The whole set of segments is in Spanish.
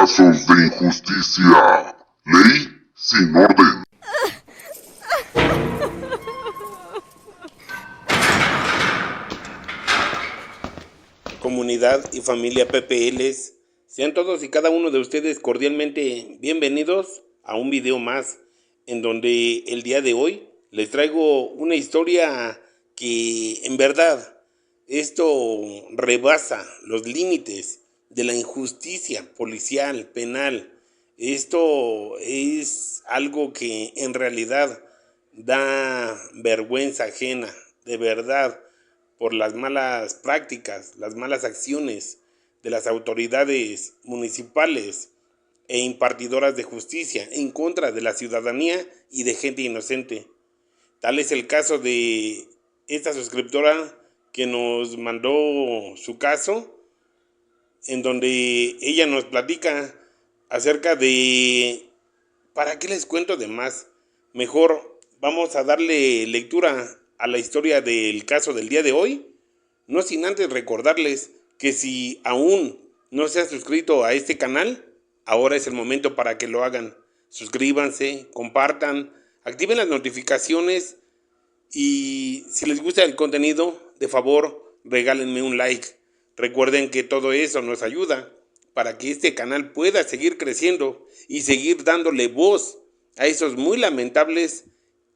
Casos de injusticia. Ley sin orden. Comunidad y familia PPLs, sean todos y cada uno de ustedes cordialmente bienvenidos a un video más, en donde el día de hoy les traigo una historia que en verdad esto rebasa los límites de la injusticia policial, penal. Esto es algo que en realidad da vergüenza ajena, de verdad, por las malas prácticas, las malas acciones de las autoridades municipales e impartidoras de justicia en contra de la ciudadanía y de gente inocente. Tal es el caso de esta suscriptora que nos mandó su caso, en donde ella nos platica acerca de... ¿Para qué les cuento de más? Mejor vamos a darle lectura a la historia del caso del día de hoy, no sin antes recordarles que si aún no se han suscrito a este canal, ahora es el momento para que lo hagan. Suscríbanse, compartan, activen las notificaciones y si les gusta el contenido, de favor, regálenme un like. Recuerden que todo eso nos ayuda para que este canal pueda seguir creciendo y seguir dándole voz a esos muy lamentables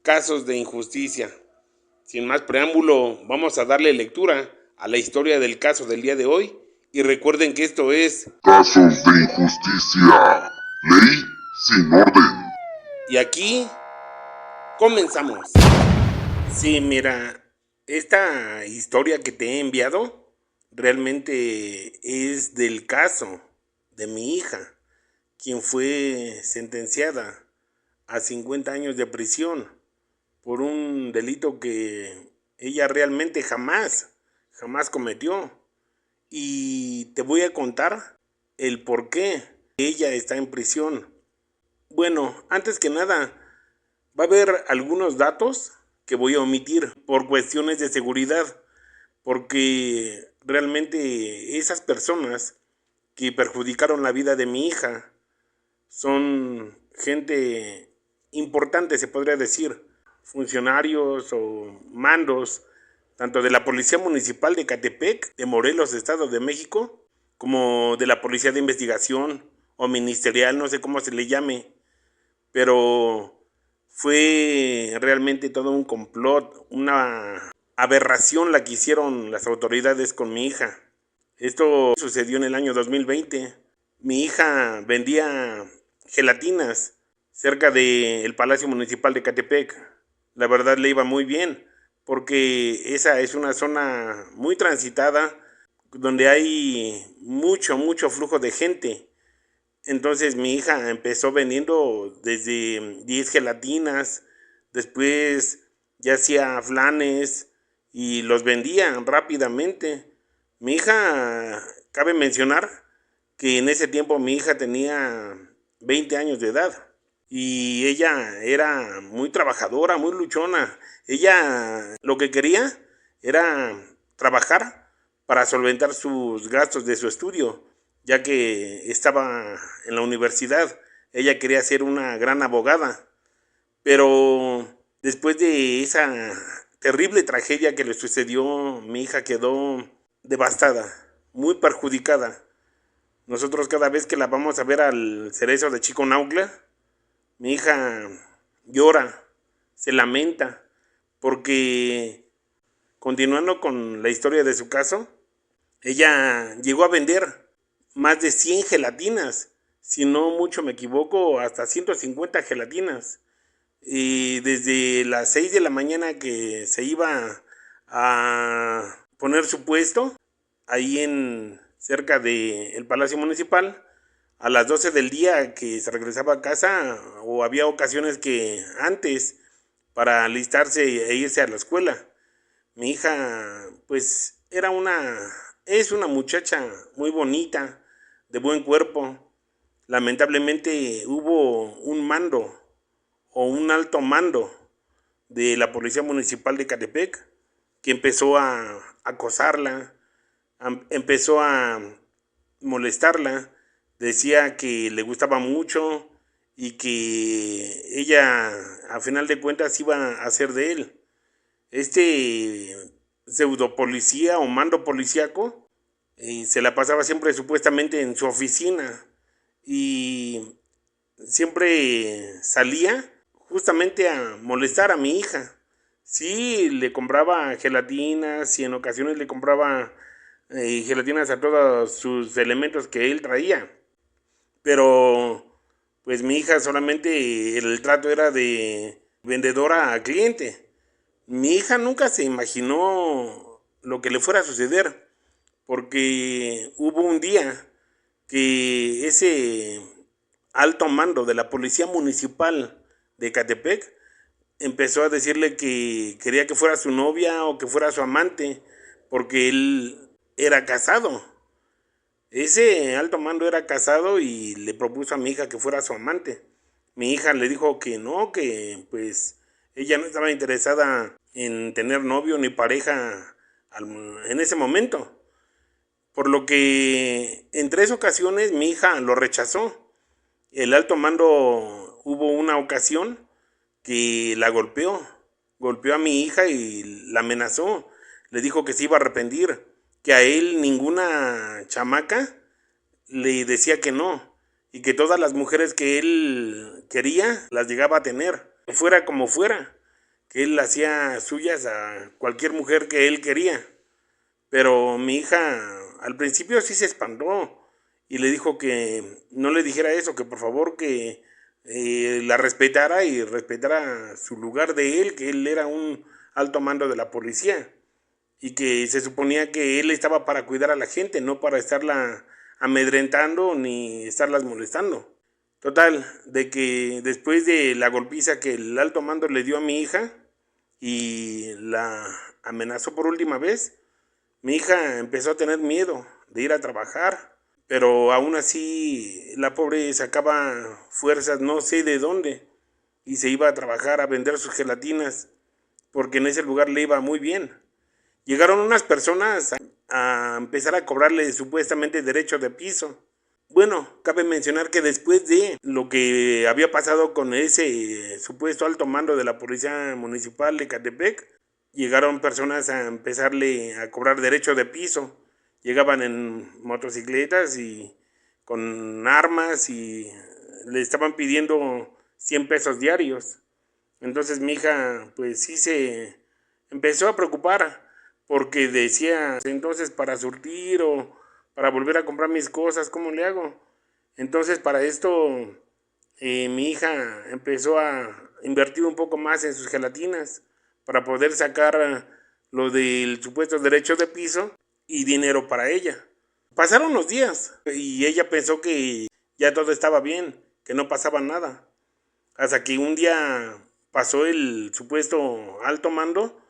casos de injusticia. Sin más preámbulo, vamos a darle lectura a la historia del caso del día de hoy y recuerden que esto es Casos de injusticia. Ley sin orden. Y aquí comenzamos. Sí, mira, esta historia que te he enviado realmente es del caso de mi hija, quien fue sentenciada a 50 años de prisión por un delito que ella realmente jamás cometió. Y te voy a contar el por qué ella está en prisión. Bueno, antes que nada, va a haber algunos datos que voy a omitir por cuestiones de seguridad, porque realmente esas personas que perjudicaron la vida de mi hija son gente importante, se podría decir, funcionarios o mandos, tanto de la Policía Municipal de Ecatepec, de Morelos, Estado de México, como de la Policía de Investigación o Ministerial, no sé cómo se le llame, pero fue realmente todo un complot, una aberración la que hicieron las autoridades con mi hija. Esto sucedió en el año 2020. Mi hija vendía gelatinas cerca del Palacio Municipal de Ecatepec. La verdad le iba muy bien, porque esa es una zona muy transitada, donde hay mucho flujo de gente. Entonces mi hija empezó vendiendo desde 10 gelatinas, después ya hacía flanes y los vendía rápidamente. Mi hija, cabe mencionar que en ese tiempo mi hija tenía 20 años de edad y ella era muy trabajadora, muy luchona. Ella lo que quería era trabajar para solventar sus gastos de su estudio, ya que estaba en la universidad. Ella quería ser una gran abogada, pero después de esa terrible tragedia que le sucedió, mi hija quedó devastada, muy perjudicada. Nosotros cada vez que la vamos a ver al Cerezo de Chiconauhtla, mi hija llora, se lamenta, porque continuando con la historia de su caso, ella llegó a vender más de 100 gelatinas, si no mucho me equivoco, hasta 150 gelatinas. Y desde las 6 de la mañana que se iba a poner su puesto, ahí en cerca del Palacio Municipal, a las 12 del día que se regresaba a casa, o había ocasiones que antes, para alistarse e irse a la escuela. Mi hija, pues, es una muchacha muy bonita, de buen cuerpo. Lamentablemente hubo un mando o un alto mando de la Policía Municipal de Ecatepec que empezó a acosarla, empezó a molestarla decía que le gustaba mucho y que ella, a final de cuentas, iba a ser de él. Este pseudo policía o mando policíaco se la pasaba siempre supuestamente en su oficina y siempre salía justamente a molestar a mi hija. Sí, le compraba gelatinas y en ocasiones le compraba gelatinas a todos sus elementos que él traía. Pero pues mi hija solamente el trato era de vendedora a cliente. Mi hija nunca se imaginó lo que le fuera a suceder, porque hubo un día que ese alto mando de la Policía Municipal de Ecatepec empezó a decirle que quería que fuera su novia o que fuera su amante, porque él era casado. Ese alto mando era casado y le propuso a mi hija que fuera su amante. Mi hija le dijo que no, que pues ella no estaba interesada en tener novio ni pareja en ese momento. Por lo que en 3 ocasiones mi hija lo rechazó. El alto mando hubo una ocasión que la golpeó a mi hija y la amenazó. Le dijo que se iba a arrepentir, que a él ninguna chamaca le decía que no y que todas las mujeres que él quería las llegaba a tener, fuera como fuera, que él hacía suyas a cualquier mujer que él quería. Pero mi hija al principio sí se espantó y le dijo que no le dijera eso, que por favor que la respetara y respetara su lugar de él, que él era un alto mando de la policía y que se suponía que él estaba para cuidar a la gente, no para estarla amedrentando ni estarlas molestando. Total, de que después de la golpiza que el alto mando le dio a mi hija y la amenazó por última vez, mi hija empezó a tener miedo de ir a trabajar, pero aún así la pobre sacaba fuerzas no sé de dónde y se iba a trabajar a vender sus gelatinas porque en ese lugar le iba muy bien. Llegaron unas personas a empezar a cobrarle supuestamente derecho de piso. Bueno, cabe mencionar que después de lo que había pasado con ese supuesto alto mando de la Policía Municipal de Ecatepec, llegaron personas a empezarle a cobrar derecho de piso. Llegaban en motocicletas y con armas y le estaban pidiendo 100 pesos diarios. Entonces mi hija pues sí se empezó a preocupar porque decía, entonces para surtir o para volver a comprar mis cosas, ¿cómo le hago? Entonces para esto mi hija empezó a invertir un poco más en sus gelatinas para poder sacar lo del supuesto derecho de piso y dinero para ella. Pasaron los días y ella pensó que ya todo estaba bien, que no pasaba nada. Hasta que un día pasó el supuesto alto mando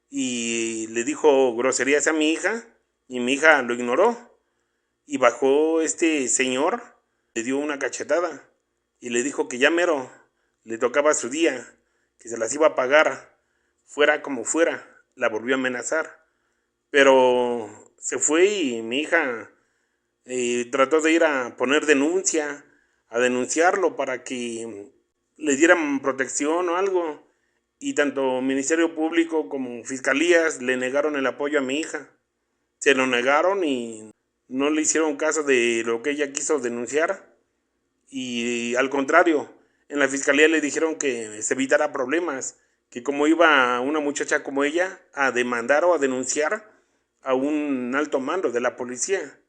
y le dijo groserías a mi hija y mi hija lo ignoró. Y bajó este señor, le dio una cachetada y le dijo que ya mero le tocaba su día, que se las iba a pagar, fuera como fuera. La volvió a amenazar. Pero se fue y mi hija trató de ir a poner denuncia, a denunciarlo para que le dieran protección o algo. Y tanto Ministerio Público como Fiscalías le negaron el apoyo a mi hija. Se lo negaron y no le hicieron caso de lo que ella quiso denunciar. Y al contrario, en la Fiscalía le dijeron que se evitara problemas, que como iba una muchacha como ella a demandar o a denunciar a un alto mando de la policía.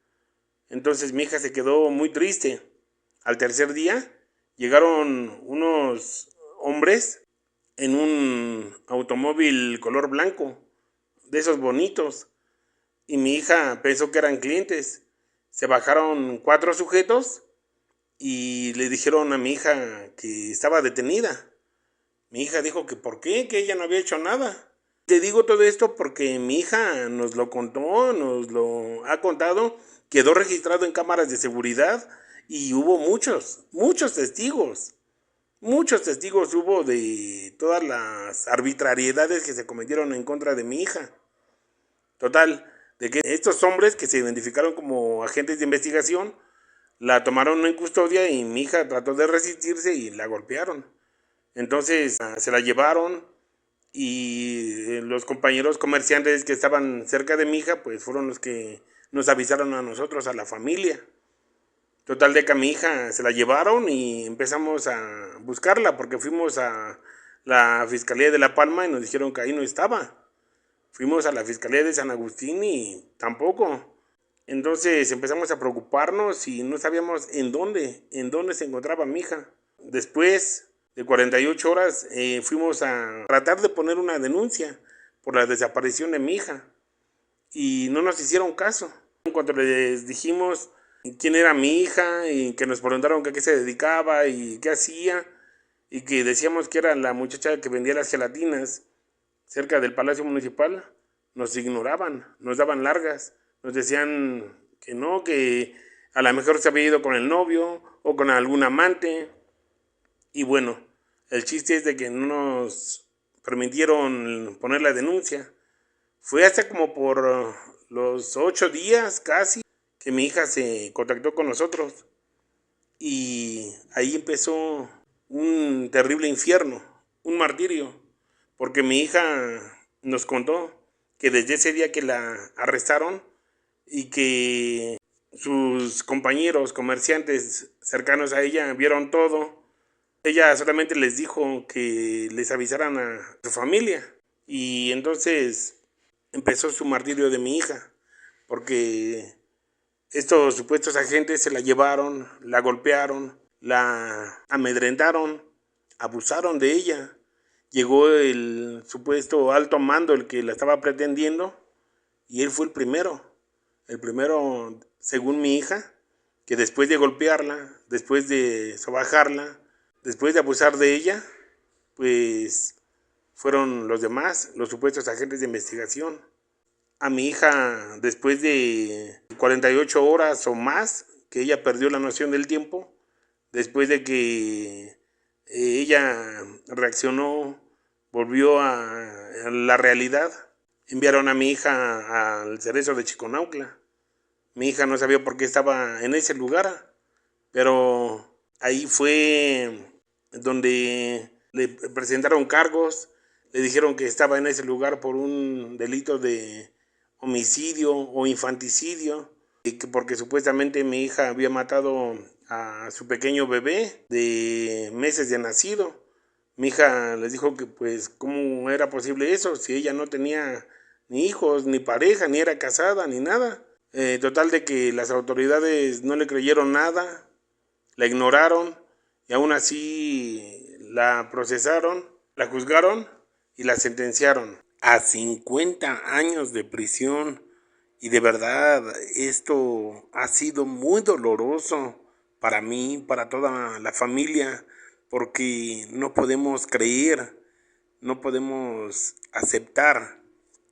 Entonces mi hija se quedó muy triste. Al tercer día llegaron unos hombres en un automóvil color blanco, de esos bonitos, y mi hija pensó que eran clientes. Se bajaron 4 sujetos y le dijeron a mi hija que estaba detenida. Mi hija dijo que por qué, que ella no había hecho nada. Te digo todo esto porque mi hija nos lo contó, nos lo ha contado, quedó registrado en cámaras de seguridad y hubo muchos testigos. Muchos testigos hubo de todas las arbitrariedades que se cometieron en contra de mi hija. Total, de que estos hombres que se identificaron como agentes de investigación La tomaron en custodia y mi hija trató de resistirse y la golpearon. Entonces se la llevaron y los compañeros comerciantes que estaban cerca de mi hija pues fueron los que nos avisaron a nosotros, a la familia. Total de que a mi hija se la llevaron y empezamos a buscarla porque fuimos a la Fiscalía de La Palma y nos dijeron que ahí no estaba. Fuimos a la Fiscalía de San Agustín y tampoco. Entonces empezamos a preocuparnos y no sabíamos en dónde se encontraba mi hija. Después de 48 horas fuimos a tratar de poner una denuncia por la desaparición de mi hija y no nos hicieron caso. En cuanto les dijimos quién era mi hija y que nos preguntaron a qué se dedicaba y qué hacía y que decíamos que era la muchacha que vendía las gelatinas cerca del Palacio Municipal, nos ignoraban, nos daban largas, nos decían que no, que a lo mejor se había ido con el novio o con algún amante. Y bueno, el chiste es de que no nos permitieron poner la denuncia. Fue hasta como por los 8 días casi que mi hija se contactó con nosotros y ahí empezó un terrible infierno, un martirio, porque mi hija nos contó que desde ese día que la arrestaron y que sus compañeros comerciantes cercanos a ella vieron todo, ella solamente les dijo que les avisaran a su familia y entonces empezó su martirio de mi hija, porque estos supuestos agentes se la llevaron, la golpearon, la amedrentaron, abusaron de ella. Llegó el supuesto alto mando, el que la estaba pretendiendo, y él fue el primero según mi hija, que después de golpearla, después de sobajarla, después de abusar de ella, pues fueron los demás, los supuestos agentes de investigación. A mi hija, después de 48 horas o más, que ella perdió la noción del tiempo, después de que ella reaccionó, volvió a la realidad, enviaron a mi hija al Cerezo de Chiconauhtla. Mi hija no sabía por qué estaba en ese lugar, pero ahí fue donde le presentaron cargos, le dijeron que estaba en ese lugar por un delito de homicidio o infanticidio, y que porque supuestamente mi hija había matado a su pequeño bebé de meses de nacido. Mi hija les dijo que pues cómo era posible eso si ella no tenía ni hijos, ni pareja, ni era casada, ni nada. Total de que las autoridades no le creyeron nada, la ignoraron y aún así la procesaron, la juzgaron y la sentenciaron a 50 años de prisión. Y de verdad, esto ha sido muy doloroso para mí, para toda la familia, porque no podemos creer, no podemos aceptar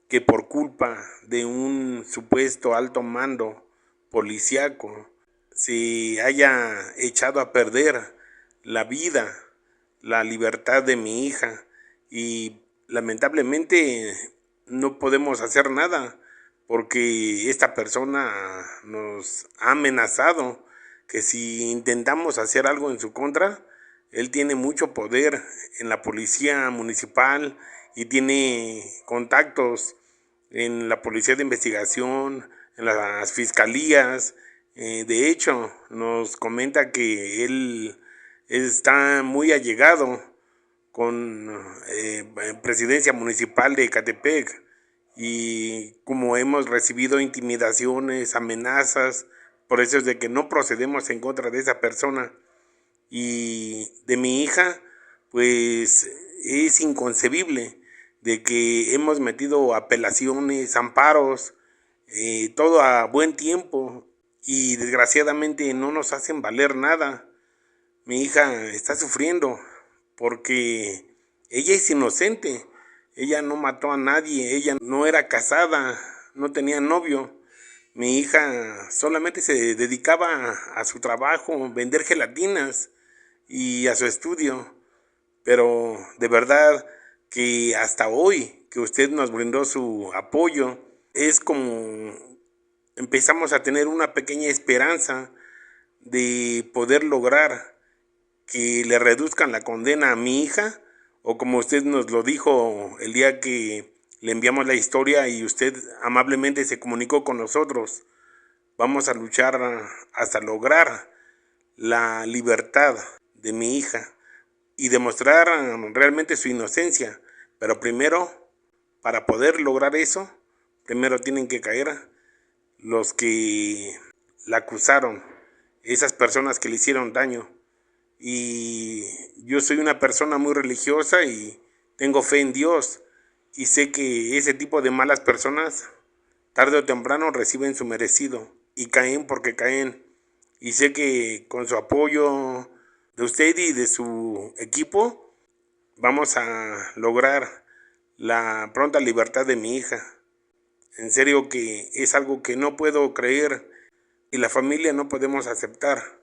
que por culpa de un supuesto alto mando policíaco se haya echado a perder la vida, la libertad de mi hija y lamentablemente no podemos hacer nada porque esta persona nos ha amenazado que si intentamos hacer algo en su contra, él tiene mucho poder en la policía municipal y tiene contactos en la policía de investigación, en las fiscalías. De hecho, nos comenta que él está muy allegado con presidencia municipal de Ecatepec y como hemos recibido intimidaciones, amenazas, por eso es de que no procedemos en contra de esa persona. Y de mi hija, pues es inconcebible de que hemos metido apelaciones, amparos, todo a buen tiempo y desgraciadamente no nos hacen valer nada. Mi hija está sufriendo porque ella es inocente, ella no mató a nadie, ella no era casada, no tenía novio. Mi hija solamente se dedicaba a su trabajo, vender gelatinas y a su estudio. Pero de verdad que hasta hoy que usted nos brindó su apoyo, es como empezamos a tener una pequeña esperanza de poder lograr que le reduzcan la condena a mi hija, o como usted nos lo dijo el día que le enviamos la historia y usted amablemente se comunicó con nosotros, vamos a luchar hasta lograr la libertad de mi hija y demostrar realmente su inocencia. Pero primero, para poder lograr eso, primero tienen que caer los que la acusaron, esas personas que le hicieron daño. Y yo soy una persona muy religiosa y tengo fe en Dios, y sé que ese tipo de malas personas tarde o temprano reciben su merecido y caen porque caen. Y sé que con su apoyo de usted y de su equipo vamos a lograr la pronta libertad de mi hija. En serio que es algo que no puedo creer y la familia no podemos aceptar,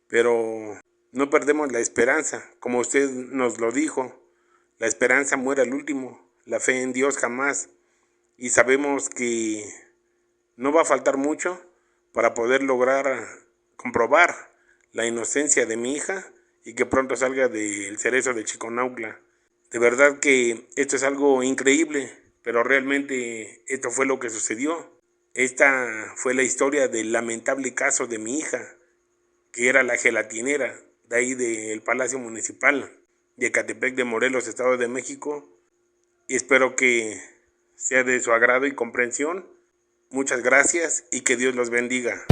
pero no perdemos la esperanza, como usted nos lo dijo. La esperanza muere al último, la fe en Dios jamás, y sabemos que no va a faltar mucho para poder lograr comprobar la inocencia de mi hija y que pronto salga del Cerezo de Chiconautla. De verdad que esto es algo increíble, pero realmente esto fue lo que sucedió. Esta fue la historia del lamentable caso de mi hija, que era la gelatinera de ahí del Palacio Municipal de Ecatepec de Morelos, Estado de México. Y espero que sea de su agrado y comprensión. Muchas gracias y que Dios los bendiga.